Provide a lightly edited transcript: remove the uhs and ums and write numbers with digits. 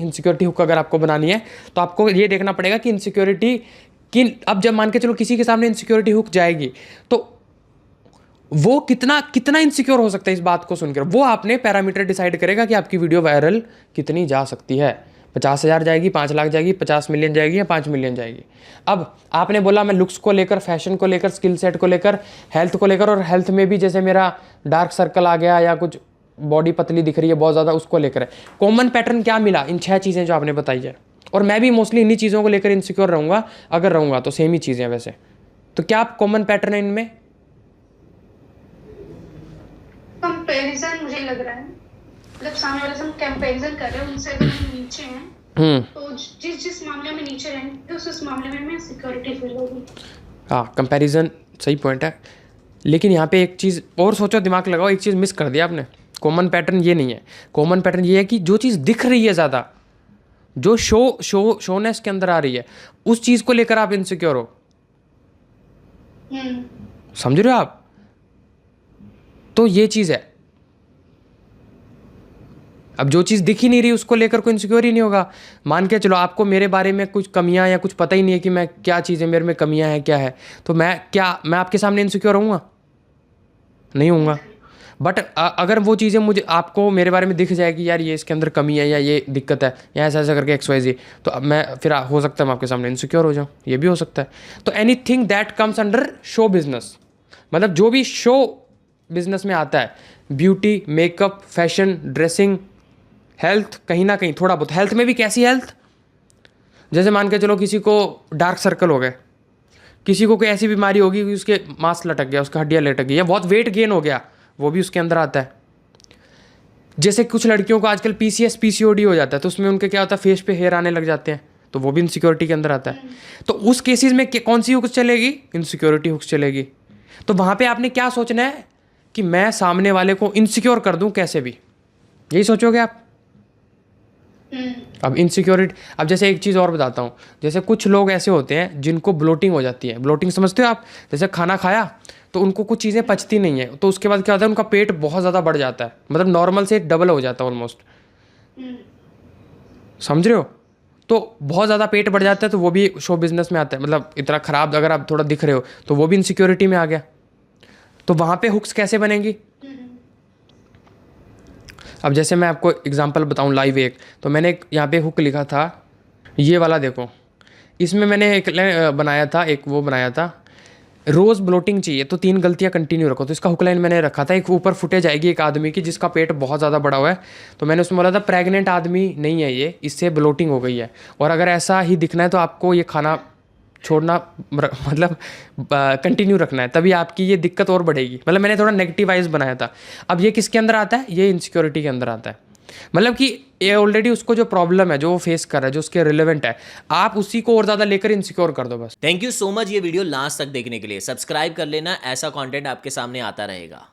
Insecurity hook अगर आपको बनानी है तो आपको ये देखना पड़ेगा कि इनसिक्योरिटी कि अब जब मान के चलो किसी के सामने इनसिक्योरिटी हुक जाएगी तो वो कितना कितना इनसिक्योर हो सकता है इस बात को सुनकर, वो आपने पैरामीटर डिसाइड करेगा कि आपकी वीडियो वायरल कितनी जा सकती है। 50,000 जाएगी, 5 लाख जाएगी, 50 मिलियन जाएगी या 5 मिलियन जाएगी। अब आपने बोला मैं लुक्स को लेकर, फैशन को लेकर, स्किल सेट को लेकर, हेल्थ को लेकर, और हेल्थ में भी जैसे मेरा डार्क सर्कल आ गया या कुछ बॉडी पतली दिख रही है बहुत ज़्यादा, उसको लेकर है। कॉमन पैटर्न क्या मिला? इन 6 चीज़ें जो आपने बताई है। और मैं भी मोस्टली इन्हीं चीज़ों को लेकर इनसिक्योर रहूँगा, अगर रहूँगा तो सेम ही चीज़ें हैं वैसे। तो क्या आप कॉमन पैटर्न है इनमें? कंपैरिजन मुझे लग रहा है, मतलब सामने वाले से हम कंपैरिजन कर रहे हैं, उनसे अगर हम नीचे हैं तो जिस मामले में नीचे रहेंगे उस मामले में हमें सिक्योरिटी फील होगी। हाँ, कंपैरिजन सही पॉइंट है, लेकिन यहाँ पे एक चीज़ और सोचो, दिमाग लगाओ, एक चीज़ मिस कर दिया आपने। कॉमन पैटर्न ये नहीं है। कॉमन पैटर्न ये है कि जो चीज़ दिख रही है ज़्यादा, जो शोनेस के अंदर आ रही है, उस चीज़ को लेकर आप इनसिक्योर हो। समझ रहे हो आप? तो ये चीज़ है। अब जो चीज़ दिख ही नहीं रही उसको लेकर कोई इनसिक्योर ही नहीं होगा। मान के चलो आपको मेरे बारे में कुछ कमियां या कुछ पता ही नहीं है कि मैं क्या चीज़ें मेरे में कमियां हैं क्या है, तो मैं आपके सामने इनसिक्योर होऊंगा? नहीं होऊंगा। बट अगर वो चीज़ें मुझे आपको मेरे बारे में दिख जाए कि यार ये इसके अंदर कमी है या ये दिक्कत है या ऐसा ऐसा करके XYZ, तो अब मैं फिर हो सकता है मैं आपके सामने इनसिक्योर हो जाऊँ, ये भी हो सकता है। तो anything that comes under show business, मतलब जो भी शो बिजनेस में आता है, beauty, makeup, fashion, dressing, health, कहीं ना कहीं थोड़ा बहुत। हेल्थ में भी कैसी हेल्थ? जैसे मान के चलो किसी को डार्क सर्कल हो गए, किसी को कोई ऐसी बीमारी होगी कि उसके मांस लटक गया, उसका हड्डियाँ लटक गई, या बहुत वेट गेन हो गया, वो भी उसके अंदर आता है। जैसे कुछ लड़कियों को आजकल PCS PCOD हो जाता है, तो उसमें उनके क्या होता है, फेस पे हेयर आने लग जाते हैं, तो वो भी इनसिक्योरिटी के अंदर आता है। तो उस केसेस में कौन सी हुक्स चलेगी? इनसिक्योरिटी हुक्स चलेगी। तो वहाँ पे आपने क्या सोचना है कि मैं सामने वाले को इनसिक्योर कर दूं कैसे भी, यही सोचोगे आप। अब इनसिक्योरिटी, अब जैसे एक चीज़ और बताता हूँ, जैसे कुछ लोग ऐसे होते हैं जिनको ब्लोटिंग हो जाती है। ब्लोटिंग समझते हो आप? जैसे खाना खाया तो उनको कुछ चीज़ें पचती नहीं है, तो उसके बाद क्या होता है, उनका पेट बहुत ज़्यादा बढ़ जाता है, मतलब नॉर्मल से डबल हो जाता है ऑलमोस्ट। समझ रहे हो? तो बहुत ज़्यादा पेट बढ़ जाता है, तो वो भी शो बिजनेस में आता है। मतलब इतना ख़राब अगर आप थोड़ा दिख रहे हो तो वो भी इनसिक्योरिटी में आ गया। तो वहाँ पे हुक्स कैसे बनेंगी? अब जैसे मैं आपको एग्जांपल बताऊं लाइव एक, तो मैंने एक यहाँ पे हुक लिखा था, ये वाला देखो, इसमें मैंने एक बनाया था, एक वो बनाया था, रोज़ ब्लोटिंग चाहिए तो 3 गलतियाँ कंटिन्यू रखो। तो इसका हुक लाइन मैंने रखा था, एक ऊपर फुटेज आएगी एक आदमी की जिसका पेट बहुत ज़्यादा बड़ा हुआ है, तो मैंने उसमें बोला था प्रेग्नेंट आदमी नहीं है ये, इससे ब्लोटिंग हो गई है, और अगर ऐसा ही दिखना है तो आपको ये खाना छोड़ना, मतलब कंटिन्यू रखना है, तभी आपकी ये दिक्कत और बढ़ेगी। मतलब मैंने थोड़ा नेगेटिवाइज बनाया था। अब ये किसके अंदर आता है? ये इनसिक्योरिटी के अंदर आता है। मतलब कि ये ऑलरेडी उसको जो प्रॉब्लम है, जो वो फेस कर रहा है, जो उसके रिलेवेंट है, आप उसी को और ज़्यादा लेकर इनसिक्योर कर दो बस। थैंक यू सो मच ये वीडियो लास्ट तक देखने के लिए। सब्सक्राइब कर लेना, ऐसा कंटेंट आपके सामने आता रहेगा।